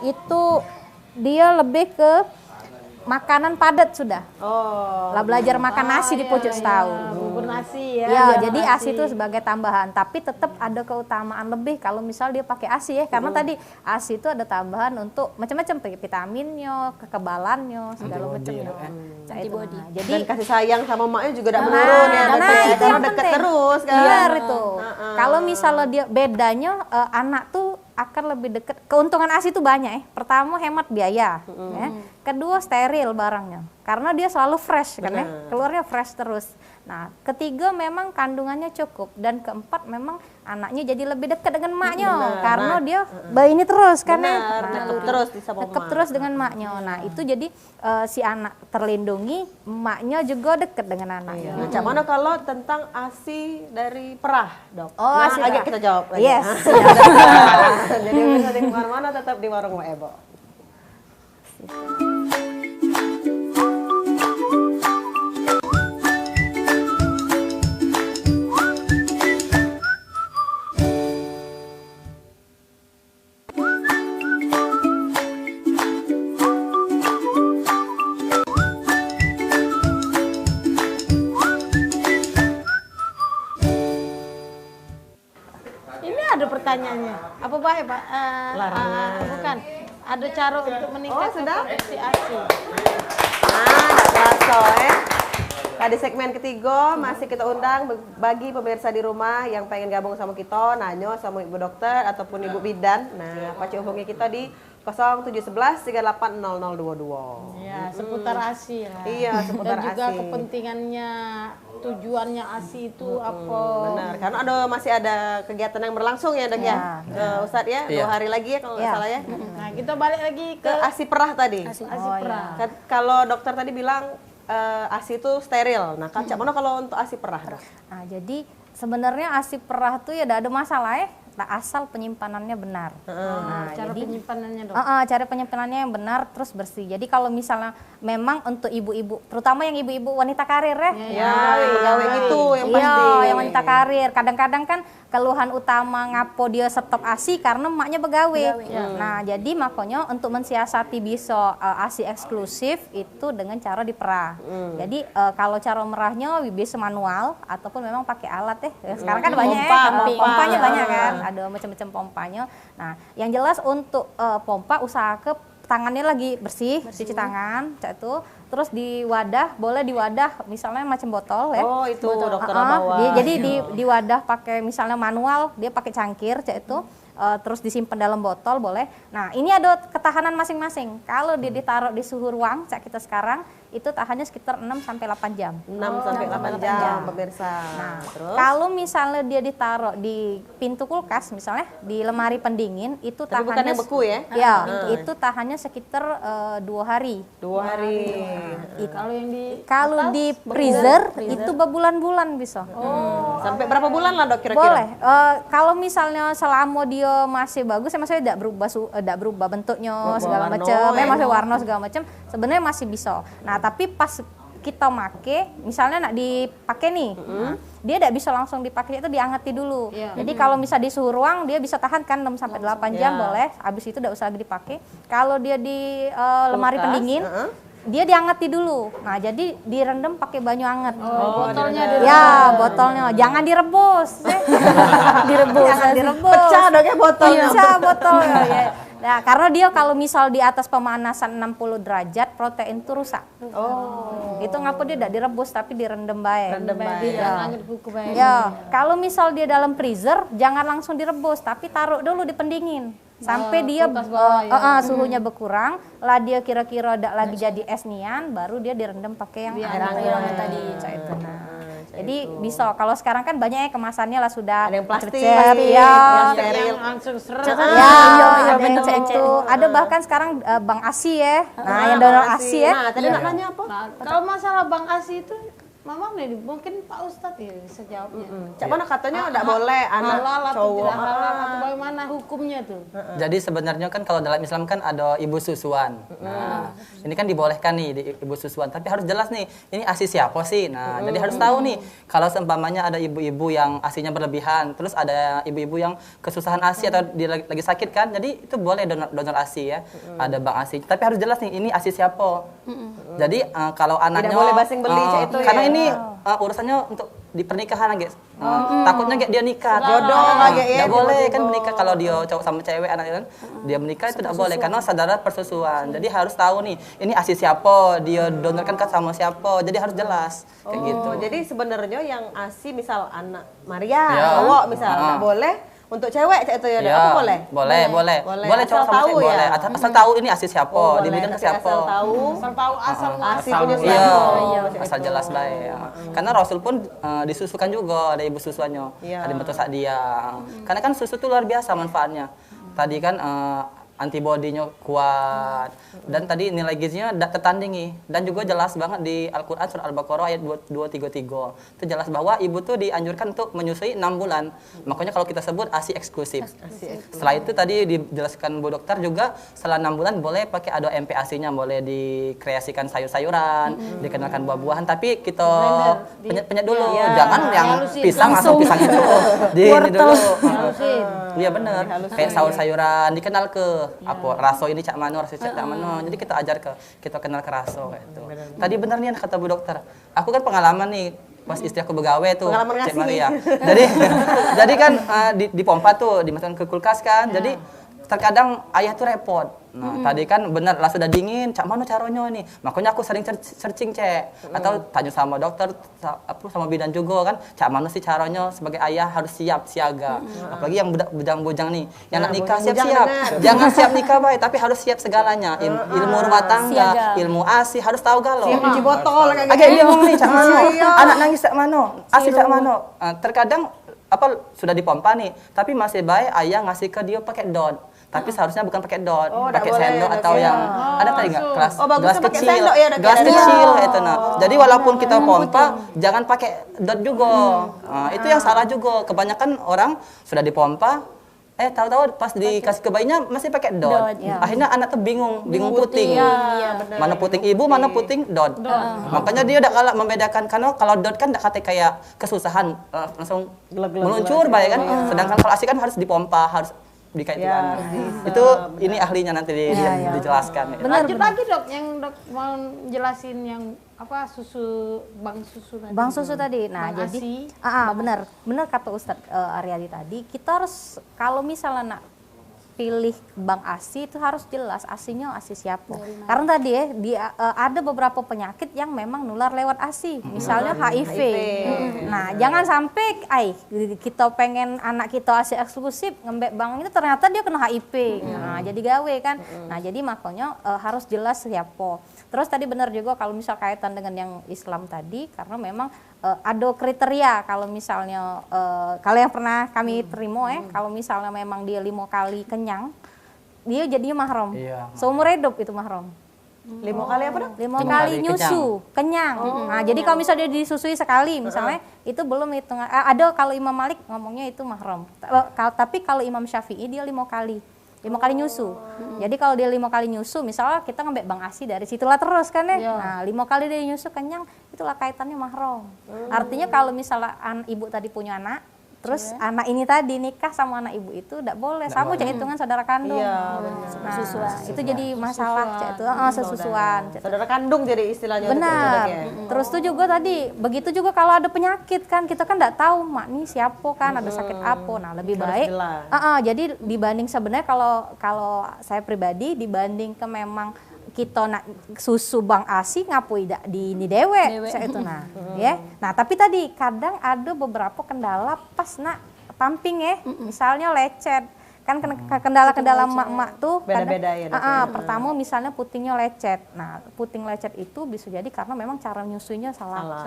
itu dia lebih ke makanan padat sudah. Oh. Lah belajar makan nasi di pucuk setahun. Bubur nasi ya. Ya, Bubur jadi nasi. ASI itu sebagai tambahan, tapi tetap ada keutamaan lebih kalau misal dia pakai ASI ya, karena tadi ASI itu ada tambahan untuk macam-macam vitaminnya, kekebalannya, segala macamnya. Antibody. Jadi Dan kasih sayang sama emaknya juga tidak menurun ya, Dok, ya, itu karena yang dekat penting. terus kan. Benar itu. Kalau misalnya dia bedanya anak tuh akan lebih dekat. Keuntungan ASI itu banyak ya. Pertama hemat biaya, ya. Kedua steril barangnya, karena dia selalu fresh kan ya, keluarnya fresh terus. Nah, ketiga memang kandungannya cukup, dan keempat memang anaknya jadi lebih dekat dengan maknya, karena dia bayi ini terus kan ya. Benar, dekat terus di sama Dekat emak. terus dengan maknya. Nah, itu jadi si anak terlindungi, maknya juga dekat dengan anaknya. Nah, Cak Mano kalau tentang ASI dari perah, Dok. Oh, Nah, ASI agak perah. kita jawab lagi. Yes. Jadi bisa di mana-mana tetap di warung Mbak Ebo. Ini ada pertanyaannya. Apa baik, Pak? Bukan. Ada cara untuk meningkatkan sudah? produksi ASI. Nah, Daso Nah, di segmen ketiga masih kita undang bagi pemirsa di rumah yang pengen gabung sama kita, nanya sama Ibu Dokter ataupun Ibu Bidan. Nah, Pak hubungi kita di 0711 380022. Ya, seputar ASI lah. Iya, seputar Dan juga ASI. kepentingannya, tujuannya ASI itu apa? Benar, karena masih ada kegiatan yang berlangsung ya, Dok ya. Ustadz ya, 2 hari lagi ya kalau nggak salah ya. Nah, kita balik lagi Ke ke ASI perah tadi. ASI perah. Kalau dokter tadi bilang ASI itu steril. Nah, Cak Mano kalau untuk ASI perah? Dok? Nah, jadi sebenarnya ASI perah tuh ya tidak ada masalah ya, asal penyimpanannya benar. Nah, Cara jadi penyimpanannya, Dok. cara penyimpanannya yang benar terus bersih. Jadi kalau misalnya memang untuk ibu-ibu, terutama yang ibu-ibu wanita karir ya. Ya, pegawai gitu yang pasti. Iya, yang wanita karir. Kadang-kadang kan keluhan utama ngapo dia stop ASI karena emaknya pegawai. Nah, jadi makanya untuk mensiasati bisa ASI eksklusif itu dengan cara diperah. Jadi kalau cara merahnya bisa manual ataupun memang pakai alat ya. Sekarang kan banyak pompanya banyak kan. Ada macam-macam pompanya. Nah, yang jelas untuk pompa usaha ke tangannya lagi bersih, cuci tangan, itu. Terus di wadah, boleh di wadah misalnya macam botol ya. Oh, itu dokter bawa. Jadi di wadah pakai misalnya manual, dia pakai cangkir itu. Terus disimpan dalam botol boleh. Nah, ini ada ketahanan masing-masing. Kalau dia ditaruh di suhu ruang kita sekarang itu tahannya sekitar 6 sampai 8 jam. 6 sampai 8 jam pemirsa. Nah, terus kalau misalnya dia ditaruh di pintu kulkas misalnya di lemari pendingin itu tapi bukan tahannya yang beku ya? Ya, itu tahannya sekitar 2 hari. 2 hari. Kalau yang di Kalau atas, di freezer itu berbulan-bulan bisa. Sampai berapa bulan lah, Dok, kira-kira? Boleh. Kalau misalnya selama dia masih bagus, ya maksudnya tidak berubah bentuknya segala warna, macam, ya. masih warna segala macam, sebenarnya masih bisa. Nah, tapi pas kita make, misalnya nak dipakai nih, dia tidak bisa langsung dipakai, itu diangeti dulu. Jadi kalau misal di suhu ruang dia bisa tahan kan 6 sampai 8 jam boleh. Habis itu tidak usah lagi dipakai. Kalau dia di lemari Kulkas, pendingin, dia diangeti dulu. Nah, jadi direndam pakai banyu hangat. Botolnya Ya, botolnya jangan direbus. Direbus. Jangan direbus. Pecah dong ya botolnya. Pecah botolnya ya. Nah, karena dia kalau misal di atas pemanasan 60 derajat, protein itu rusak. Itu ngapa dia tidak direbus tapi direndam baik. Angin kuku baik. Ya, kalau misal dia dalam freezer, jangan langsung direbus, tapi taruh dulu di pendingin. Sampai dia kulkas bawah, suhunya berkurang, lah dia kira-kira tidak lagi jadi es nian, baru dia direndam pakai yang air hangat tadi. Itu. Nah, jadi bisa. Kalau sekarang kan banyak ya kemasannya lah sudah Ada yang plastik, tercet, ya. yang steril. Yang langsung seret. Ya, iya, ada yang betul. itu. Ada bahkan sekarang Bang Asi ya. Nah, yang donor Asi ya. Nah, tadi nak nanya apa? Nah, kalau masalah Bang Asi itu Mamang nih, mungkin Pak Ustadz ya bisa jawabnya. Cak mana katanya enggak boleh anak Halal atau cowok. tidak halal atau bagaimana hukumnya tuh? Jadi sebenarnya kan kalau dalam Islam kan ada ibu susuan. Nah, ini kan dibolehkan nih di ibu susuan, tapi harus jelas nih, ini ASI siapa sih? Nah, jadi harus tahu nih, kalau seumpamanya ada ibu-ibu yang ASInya berlebihan, terus ada ibu-ibu yang kesusahan ASI atau dia lagi sakit kan, jadi itu boleh donor ASI ya. Ada bank ASI, tapi harus jelas nih, ini ASI siapa? Jadi kalau anaknya boleh basing beli, Cak, itu karena ya. ini urusannya untuk di pernikahan guys. Takutnya dia nikah. Jodoh lagi ya, Tidak boleh tiba-tiba. kan menikah kalau dia cowok sama cewek anaknya kan. Dia menikah itu tidak boleh karena saudara persusuan. Jadi harus tahu nih, ini ASI siapa, dia donorkan ke sama siapa. Jadi harus jelas kayak gitu. Jadi sebenarnya yang ASI misal anak Maria, Ya. cowok misal enggak boleh. Untuk cewek Cak, itu ya, Ya, apa boleh? Boleh cowok Asal sama tahu cewek ya? boleh. Asal tahu ini ASI siapa, diberikan ke tapi siapa. asal tahu. Asal tahu asal ASI Asal punya boleh. Iya, siapa. asal jelas baik. Ya. Karena Rasul pun disusukan juga, ada ibu susuannya, Iya. ada betul saat dia. Karena kan susu itu luar biasa manfaatnya. Tadi kan antibodinya kuat dan tadi nilai gizinya tertandingi dan juga jelas banget di Al-Qur'an surah Al-Baqarah ayat 233. Itu jelas bahwa ibu tuh dianjurkan untuk menyusui 6 bulan. Makanya kalau kita sebut ASI eksklusif. Setelah itu tadi dijelaskan Bu Dokter juga setelah 6 bulan boleh pakai ada MPASI-nya, boleh dikreasikan sayur-sayuran, dikenalkan buah-buahan, tapi kita penyet dulu. Jangan yang Dihalusin. pisang langsung pisang itu. Di ini dulu. Halusin. Iya benar. Kayak sayur-sayuran dikenal ke apa raso ini cak mano, raso cak mano. Jadi kita ajar kita kenal ke raso kayak itu. Tadi benar nih kata Bu Dokter. Aku kan pengalaman nih pas istri aku begawe tuh, Pengalaman Cek ngasih. Maria. Jadi kan di pompa tuh dimasukkan ke kulkas kan. Jadi terkadang ayah tuh repot. Nah, tadi kan benar lah sudah dingin, cak mana caranya nih? Makanya aku sering searching Cek atau tanya sama dokter, sama bidan juga kan, cak mana sih caranya sebagai ayah harus siap siaga. Apalagi yang bujang-bujang nih, yang nak nikah bujang-bujang siap-siap. benar. Jangan siap nikah baik, tapi harus siap segalanya. Ilmu rumah tangga, ilmu ASI harus tahu galau. Siap cuci botol kayak Agak bingung nih cak mano, Iya. anak nangis cak mano, ASI cak mano. Terkadang sudah dipompa nih, tapi masih baik ayah ngasih ke dia pakai dot. Tapi seharusnya bukan pakai dot, nggak pakai boleh, sendok pakai atau yang sendok. ada tadi nggak gelas, Oh, bagusnya gelas pakai kecil, sendok ya, ada gelas kayak kecil ada. itu nah. Jadi walaupun kita pompa, jangan pakai dot juga. Nah, itu yang salah juga. Kebanyakan orang sudah dipompa, tahu-tahu pas dikasih ke bayinya masih pakai dot. Akhirnya anak tuh bingung puting. Mana puting ibu, mana puting dot. Makanya dia udah kalah membedakan karena kalau dot kan kata kayak kesusahan langsung meluncur baik kan. Sedangkan kalau ASI kan harus dipompa, harus dikaitkan. Itu ini ahlinya nanti dijelaskan. Lanjut lagi dok, yang dok mau jelasin yang apa bang susu tadi. Bang susu tadi. Nah, Bang jadi ASI. benar kata Ustadz Aryadi tadi, kita harus kalau misalnya nak pilih bank ASI itu harus jelas ASInya ASI siapa. Karena tadi ada beberapa penyakit yang memang nular lewat ASI, misalnya HIV. Nah, jangan sampai kita pengen anak kita ASI eksklusif ngembek bank itu ternyata dia kena HIV. Nah, jadi gawe kan. Nah, jadi makanya harus jelas siapa. Terus tadi benar juga kalau misal kaitan dengan yang Islam tadi, karena memang ada kriteria kalau misalnya kalau yang pernah kami terima kalau misalnya memang dia 5 kali kenyang, dia jadinya mahram. Iya. Seumur hidup itu mahram. 5 kali apa dong? 5 kali nyusu, kenyang. Nah, jadi kalau misalnya dia disusui sekali misalnya, itu belum hitung. Ada kalau Imam Malik ngomongnya itu mahram. Tapi kalau Imam Syafi'i dia 5 kali. 5 kali nyusu. Jadi kalau dia 5 kali nyusu, misalnya kita ngembek Bang ASI dari situlah terus kan ya. Nah, 5 kali dia nyusu kenyang, itulah kaitannya mahram. Artinya kalau misalnya ibu tadi punya anak, Terus anak ini tadi nikah sama anak ibu itu tidak boleh, sama cak hitungan saudara kandung. Iya, Nah, itu jadi masalah cak itu, sesusuan. Cak. Saudara kandung jadi istilahnya. Benar. Terus tuh juga tadi, begitu juga kalau ada penyakit kan, kita kan tidak tahu mak nih siapa kan, ada sakit apa. Nah lebih baik. Jadi dibanding sebenarnya kalau saya pribadi dibanding ke memang kita nak susu Bang Asi ngapui dak di ini dewe saya itu nah ya. Nah tapi tadi kadang ada beberapa kendala pas nak pumping ya, misalnya lecet kan kendala-kendala emak-emak tuh beda-beda ya. Pertama misalnya putingnya lecet. Nah puting lecet itu bisa jadi karena memang cara menyusuinya salah.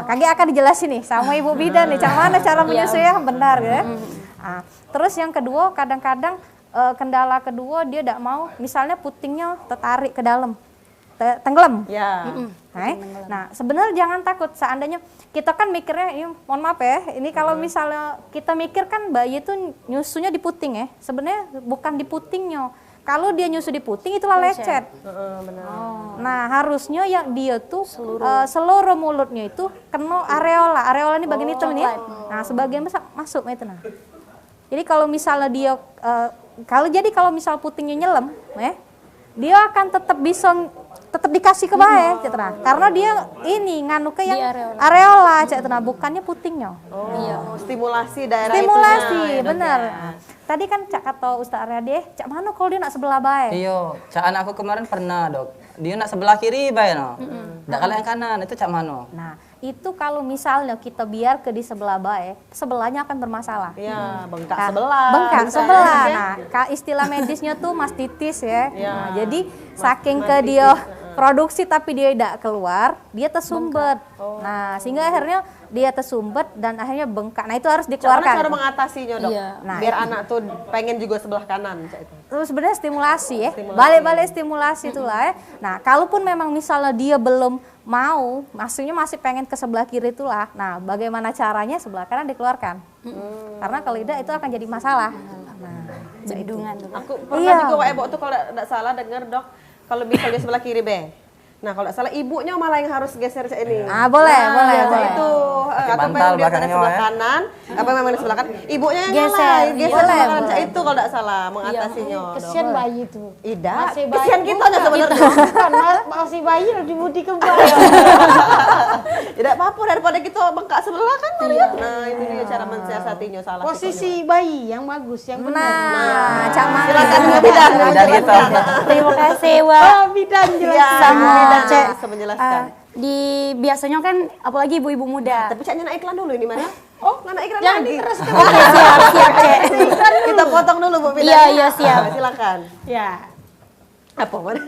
Kagak akan dijelasin nih sama Ibu Bidan nih, cara mana cara menyusui yang benar ya. Terus yang kedua kadang-kadang kendala kedua dia tidak mau, misalnya putingnya tertarik ke dalam, tenggelam. Ya. Nah sebenarnya jangan takut, seandainya kita kan mikirnya, mohon maaf ya, ini kalau misalnya kita mikir kan bayi itu nyusunya di puting ya, sebenarnya bukan di putingnya. Kalau dia nyusu di puting itulah lecet. Nah harusnya yang dia tuh seluruh mulutnya itu kena areola ini bagian hitam ini. Nah sebagian besar masuk itu nah. Jadi kalau misalnya dia kalau misal putingnya nyelam, dia akan tetap dikasih ke bawah, karena dia ini nganu ke yang areola, bukannya putingnya. Stimulasi daerah stimulasi, itunya, benar. ya. Tadi kan Cak kata Ustaz Aryade, Cak mana kalau dia nak sebelah bae? Iya, Cak anak aku kemarin pernah dok, dia nak sebelah kiri bae no, ndak kalau yang kanan itu Cak mano. Nah itu kalau misalnya kita biar ke di sebelah bae, sebelahnya akan bermasalah. Iya, bengkak sebelah. Bengkak sebelah. Nah, istilah medisnya tuh mastitis ya. Nah, jadi saking ke dia produksi tapi dia tidak keluar, dia tersumbat. Nah, sehingga akhirnya dia tersumbat dan akhirnya bengkak. Nah, itu harus dikeluarkan. Cara mengatasinya, Dok? Nah, biar anak tuh pengen juga sebelah kanan. Terus sebenarnya stimulasi ya. Balik-balik stimulasi itulah ya. Nah, kalaupun memang misalnya dia belum mau, maksudnya masih pengen ke sebelah kiri itulah. Nah, bagaimana caranya sebelah kanan dikeluarkan? Karena kalau tidak itu akan jadi masalah. Nah, Jadungan. Aku pernah juga Wak Ebo tuh kalau tidak salah dengar Dok, kalau misalnya sebelah kiri be. Nah, kalau tidak salah ibunya malah yang harus geser ini. Boleh. Itu apa memang dia pada sebelah kanan, apa memang di sebelah kanan, ibunya yang geser sebelah kanan itu kalau tidak salah mengatasinya. Kesian bayi itu. Tidak, kesian kita aja sebenarnya. Karena masih bayi udah dibudi kembali. Tidak apa-apa daripada kita bengkak sebelah kan Maria. Nah, itu dia cara mensiasatinya salah. Posisi bayi yang bagus, yang benar. Nah, Cak Mama. Silakan Bu Bidan menjelaskan. Terima kasih Wak. Bidan jelas. Sama Cek. Bisa menjelaskan. Di biasanya kan apalagi ibu-ibu muda. Tapi Caknya nak iklan dulu ini mana? Oh, nggak nak iklan Yang lagi. terus Oke, siap Cek. Kita potong dulu Bu Bidan. Iya, siap. Silakan. Ya. Apa mana?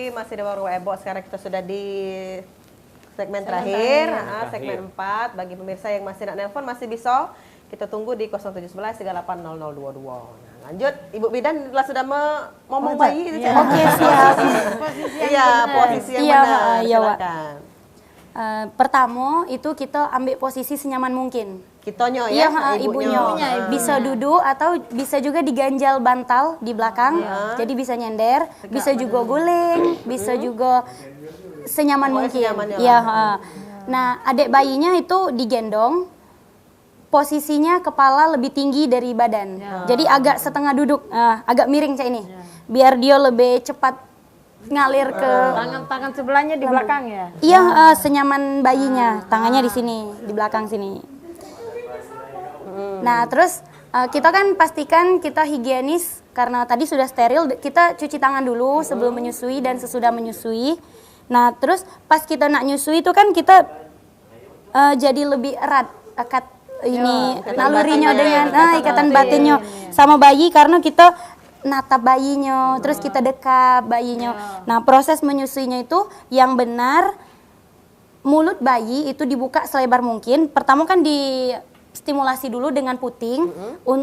Masih di Warung Ebo. Sekarang kita sudah di segmen terakhir, segmen 4. Bagi pemirsa yang masih nak nelpon masih bisa kita tunggu di 0711 380022. Nah, lanjut, Ibu Bidan sudah ngomong bayi itu. Oke, siap. Iya, posisi yang benar. Silakan. Pertama itu kita ambil posisi senyaman mungkin. Kitonyo ya, ibunya. Bisa duduk atau bisa juga diganjal bantal di belakang. Jadi bisa nyender, bisa juga guling, bisa juga senyaman mungkin. Nah, adik bayinya itu digendong. Posisinya kepala lebih tinggi dari badan. Jadi agak setengah duduk, agak miring kayak ini. Biar dia lebih cepat ngalir ke tangan sebelahnya di belakang ya. Iya, senyaman bayinya, tangannya di sini, di belakang sini. Nah, terus kita kan pastikan kita higienis karena tadi sudah steril, kita cuci tangan dulu sebelum menyusui dan sesudah menyusui. Nah, terus pas kita nak nyusui itu kan kita jadi lebih erat ini nalurinya dengan ikatan batinnya sama bayi karena kita natap bayinya, terus kita dekap bayinya. Nah, proses menyusuinya itu yang benar, mulut bayi itu dibuka selebar mungkin. Pertama kan di stimulasi dulu dengan puting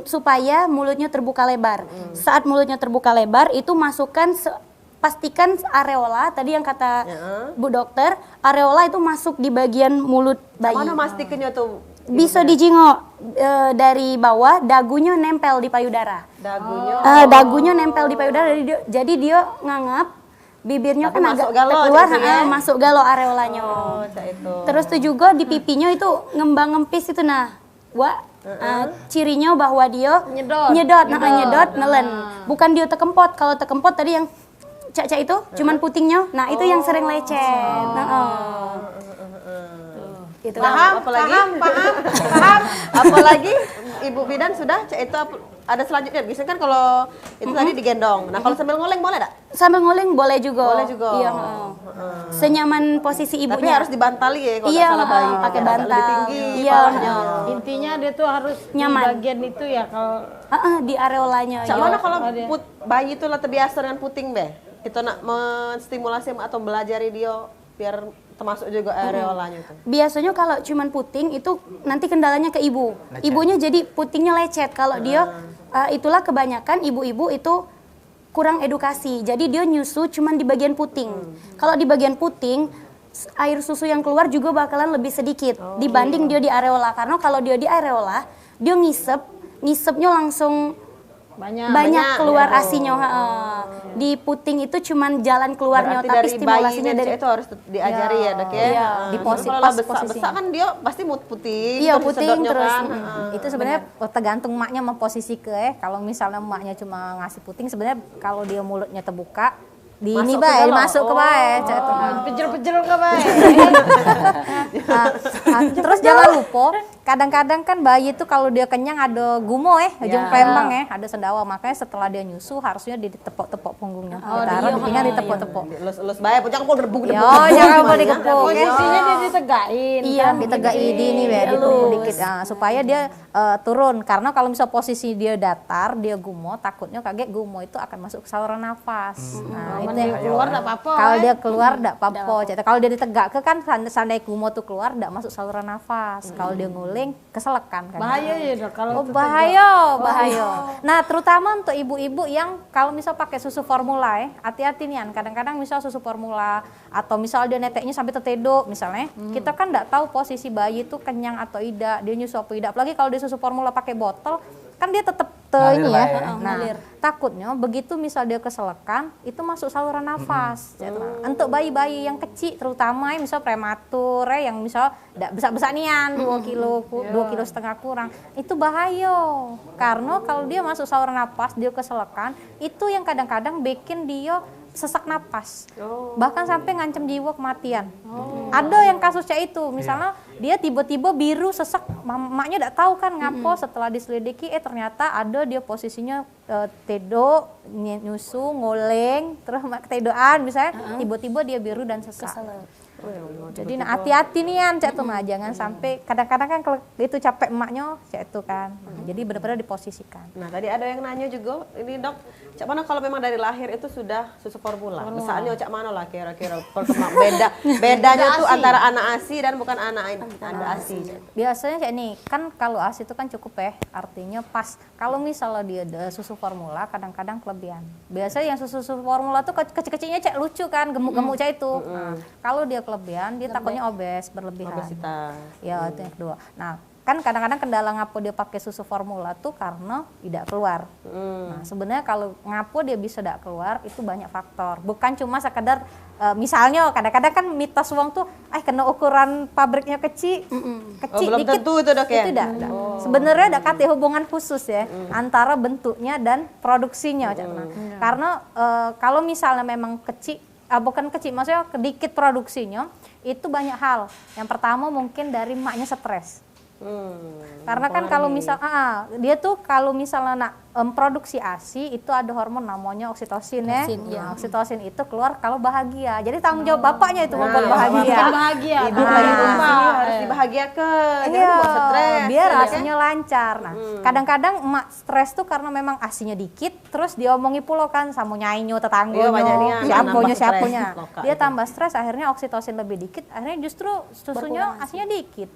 supaya mulutnya terbuka lebar. Saat mulutnya terbuka lebar itu masukkan pastikan areola tadi yang kata Bu Dokter, areola itu masuk di bagian mulut bayi. Mana mastikannya tuh? Bisa dijingok dari bawah, dagunya nempel di payudara. Dagunya. Nempel di payudara, jadi dia ngangap, bibirnya Tapi kan masuk agak galo keluar, itu ya? masuk galo areolanya. Itu. Terus tuh juga di pipinya itu ngembang ngempis itu cirinya bahwa dia nyedot, nelen. Bukan dia tekempot. Kalau tekempot tadi yang Caca itu cuman putingnya. Nah, itu yang sering lecet. Gitu. Paham? Paham. Apalagi Ibu Bidan sudah itu ada selanjutnya. Biasanya kan kalau itu tadi digendong. Nah, kalau sambil ngoleng boleh enggak? Sambil ngoleng boleh juga. Boleh juga. Iya. Senyaman posisi ibunya. Tapi harus dibantali ya kalau iya, nggak salah bayi. pakai Agak bantal. lebih tinggi. Iya. Intinya dia tuh harus Nyaman. di bagian itu ya kalau Di areolanya. Cak iya. mana kalau bayi itu lah terbiasa dengan puting be? Kita nak menstimulasi atau belajari dia biar termasuk juga areolanya itu. Biasanya kalau cuman puting itu nanti kendalanya ke ibu. Ibunya jadi putingnya lecet. Kalau dia itulah kebanyakan ibu-ibu itu kurang edukasi. Jadi dia nyusu cuman di bagian puting. Kalau di bagian puting air susu yang keluar juga bakalan lebih sedikit dibanding dia di areola. Karena kalau dia di areola, dia ngisepnya langsung banyak keluar asinya. Di puting itu cuman jalan keluarnya, Berarti tapi dari stimulasinya bayi dari itu harus diajari ya Dok ya. Iya, Di kalau besar kan dia pasti puting. Iya, terus puting disedotnya terus. kan. Itu sebenarnya tergantung emaknya memposisi kalau misalnya emaknya cuma ngasih puting, sebenarnya kalau dia mulutnya terbuka di ini masuk ke bae, pejel-pejel ke bae. Terus jangan lupa, kadang-kadang kan bayi itu kalau dia kenyang ada gumo ujung pelembang ada sendawa, makanya setelah dia nyusu harusnya ditepok-tepok punggungnya. Ditaruh di pinggang ditepok-tepok. Elus bae, jangan mau debu-debu. Jangan mau digepuk. Posisinya dia ditegain. Iya, ditegain di ini ditepuk dikit supaya dia turun. Karena kalau misal posisi dia datar, dia gumo, takutnya kaget gumo itu akan masuk ke saluran nafas. Nah, itu keluar enggak apa-apa. Kalau dia keluar enggak apa-apa. Kalau dia ditegak kan sandai gumo tuh keluar enggak masuk saluran nafas. Kalau dia nguling keselekan kan. Bahaya ya Dok kalau bahaya. Nah, terutama untuk ibu-ibu yang kalau misal pakai susu formula hati-hati nih. Kadang-kadang misal susu formula atau misal dia neteknya sampai tertedok misalnya, kita kan enggak tahu posisi bayi itu kenyang atau tidak, dia nyusu apa tidak. Apalagi kalau dia susu formula pakai botol, kan dia tetap ini ya. Nah, takutnya begitu misal dia keselekan, itu masuk saluran nafas. Untuk bayi-bayi yang kecil terutama misal prematur yang misal enggak besar-besar nian 2 kilo, 2,5 kilo kurang, itu bahaya. Karena kalau dia masuk saluran nafas, dia keselekan, itu yang kadang-kadang bikin dia sesak napas, bahkan sampai ngancam jiwa kematian. Ada yang kasusnya itu, misalnya dia tiba-tiba biru sesak, maknya tidak tahu kan ngapo, setelah diselidiki ternyata ada dia posisinya tedo, nyusu, ngoleng, terus ketedoan misalnya, tiba-tiba dia biru dan sesak. Jadi hati-hati nih Cak tuh, jangan sampai kadang-kadang kan kalau itu capek emaknya Cak itu kan. Jadi benar-benar diposisikan. Nah, tadi ada yang nanya juga, ini Dok, Cak mana kalau memang dari lahir itu sudah susu formula? Misalnya Cak mana lah kira-kira bedanya tuh antara anak ASI dan bukan anak ASI. Biasanya kayak nih, kan kalau ASI itu kan cukup artinya pas. Kalau misalnya dia ada susu formula kadang-kadang kelebihan. Biasanya yang susu formula tuh kecil-kecilnya Cak lucu kan, gemuk-gemuk Cak itu. Nah, kalau dia kelebihan, dia takutnya berlebihan. Obesitas. Ya, itu yang kedua. Nah, kan kadang-kadang kendala ngapo dia pakai susu formula tuh karena tidak keluar. Nah, sebenarnya kalau ngapo dia bisa tidak keluar itu banyak faktor. Bukan cuma sekedar misalnya kadang-kadang kan mitos uang tuh kena ukuran pabriknya kecil belum dikit. tentu itu Dok ya. Itu tidak. Sebenarnya ada kata hubungan khusus ya antara bentuknya dan produksinya. Karena kalau misalnya memang kecil, bukan kecil, maksudnya sedikit produksinya, itu banyak hal. Yang pertama mungkin dari emaknya stres. Karena kan kalau misal dia tuh kalau misalnya nak produksi ASI itu ada hormon namanya oksitosin ya. Nah, oksitosin itu keluar kalau bahagia. Jadi tanggung jawab bapaknya itu membuat bahagia. Bahagia. Ibu lagi rumah harus dibahagiakan. Jangan buat stres. Biar ASInya lancar. Nah, kadang-kadang emak stres tuh karena memang ASInya dikit, terus diomongi pula kan sama nyainya, tetangganya, siapunya. Dia tambah stres, akhirnya oksitosin lebih dikit, akhirnya justru susunya ASInya dikit.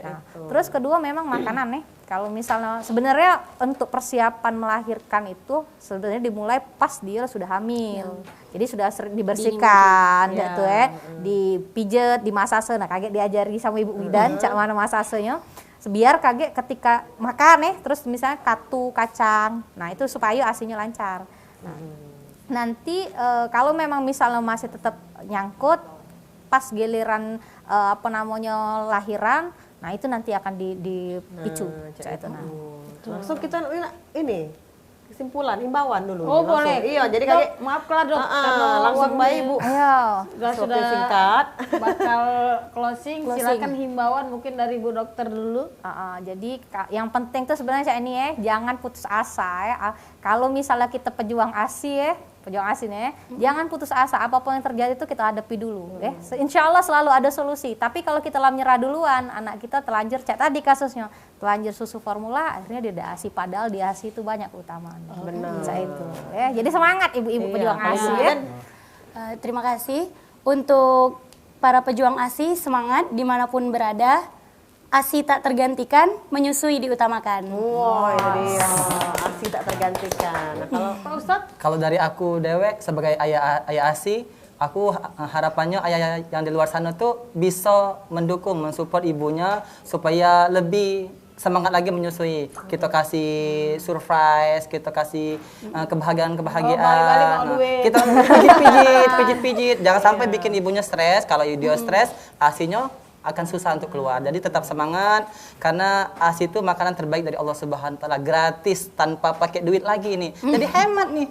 Nah, terus kedua memang makanan nih. Kalau misalnya sebenarnya untuk persiapan melahirkan itu sebenarnya dimulai pas dia sudah hamil. Jadi sudah sering dibersihkan, gitu ya, dipijet, dimasase. Nah, kaget diajari sama Ibu Widan cak mana masasenya. Biar kaget ketika makan terus misalnya katu kacang. Nah, itu supaya ASINya lancar. Nah, nanti kalau memang misalnya masih tetap nyangkut pas giliran lahiran, nah itu nanti akan dipicu. Langsung kita ini kesimpulan, himbauan dulu. Oh langsung. boleh. Iya, jadi Dok, kayak maaf lah dok. karena langsung waktunya baik Bu. Ayo. Sudah singkat. bakal closing. Silakan himbauan mungkin dari Bu Dokter dulu. Jadi yang penting tuh sebenarnya ini jangan putus asa ya. Kalau misalnya kita pejuang ASI jangan putus asa, apapun yang terjadi itu kita hadapi dulu Insya Allah selalu ada solusi. Tapi kalau kita menyerah duluan, anak kita telanjur, cek tadi kasusnya telanjur susu formula, akhirnya dia ada ASI, padahal di ASI itu banyak keutamaan. Benar. Itu jadi semangat ibu-ibu pejuang ASI ya. Terima kasih untuk para pejuang ASI, semangat dimanapun berada. ASI tak tergantikan, menyusui diutamakan. Wow, ini dia. ASI tak tergantikan. Nah, kalau Pak Ustadz? Kalau dari aku dewek sebagai ayah ASI, aku harapannya ayah yang di luar sana tuh bisa mendukung, mensupport ibunya supaya lebih semangat lagi menyusui. Kita kasih surprise, kita kasih kebahagiaan. Kita pijit-pijit. Jangan sampai bikin ibunya stres. Kalau dia stres, ASINya akan susah untuk keluar. Jadi tetap semangat karena ASI itu makanan terbaik dari Allah Subhanahu wa taala, gratis tanpa pakai duit lagi nih. Jadi hemat nih.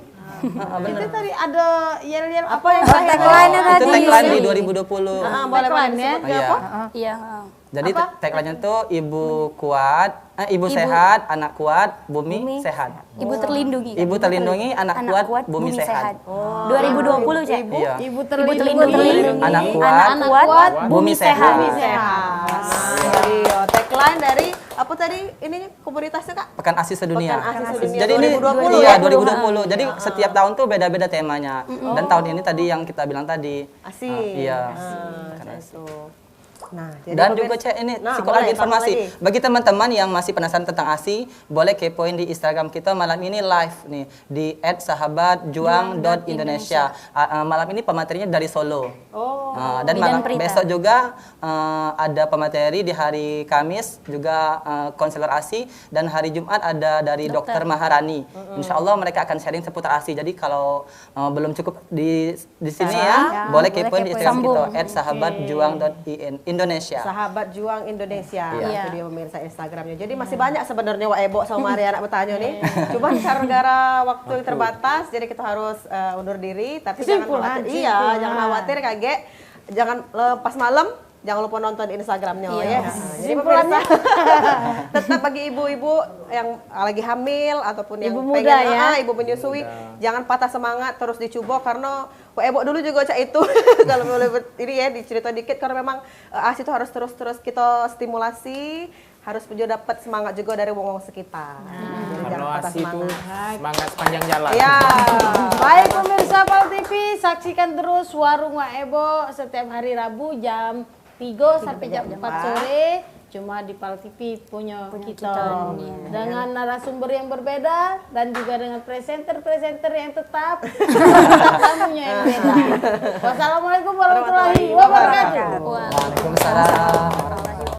Itu tadi ada yel-yel apa yang Tagline-nya Itu tadi. tagline di 2020. Tagline ya? Iya. Iya. Jadi tagline-nya tuh ibu kuat, ibu sehat, anak kuat, bumi sehat. Ibu terlindungi. Ibu terlindungi, anak kuat, bumi sehat. 2020 Cek. Iya. Ibu terlindungi. Anak kuat, Anak kuat, bumi sehat. Iya, tagline dari apa tadi? Ini komunitasnya Kak? Pekan ASI sedunia. Pekan ASI sedunia Jadi ini 2020 iya ya? 2020. Jadi setiap tahun tuh beda-beda temanya. Dan tahun ini tadi yang kita bilang tadi. ASI. Iya. Itu. Nah, jadi Dan juga Cek ini boleh, lagi informasi. tambah lagi. Bagi teman-teman yang masih penasaran tentang ASI, boleh kepoin di Instagram kita malam ini live nih di @sahabatjuang.indonesia. Malam ini pematerinya dari Solo. Dan malam besok juga ada pemateri di hari Kamis juga konselor ASI, dan hari Jumat ada dari Dokter Maharani. Insya Allah mereka akan sharing seputar ASI. Jadi kalau belum cukup di sini boleh kepoin di Instagram kita @sahabatjuang.indonesia. Sahabat Juang Indonesia. Iya. Itu dia pemirsa Instagramnya. Jadi masih banyak sebenarnya Wak Ebo sama Maria anak bertanya nih. Cuman gara-gara waktu yang terbatas, jadi kita harus undur diri. Tapi jangan khawatir. Iya, jangan khawatir kaget. Jangan pas malam. Jangan lupa nonton Instagramnya ya. Jadi pemirsa, tetap bagi ibu-ibu yang lagi hamil ataupun yang Ibu muda pengen, ibu menyusui, jangan patah semangat, terus dicoba karena Wak Ebo dulu juga cak itu. Kalau boleh ini ya dicerita dikit, karena memang ASI itu harus terus kita stimulasi, harus juga dapat semangat juga dari wong-wong sekitar. Jadi jangan Karena patah ASI itu semangat. semangat sepanjang jalan. Ya. Baik pemirsa PAL TV, saksikan terus Warung Wak Ebo setiap hari Rabu jam 3 sampai jam 4 sore. Cuma di PAL TV punya kita dengan narasumber yang berbeda dan juga dengan presenter-presenter yang tetap tamunya yang beda. Wassalamualaikum warahmatullahi wabarakatuh. Waalaikumsalam.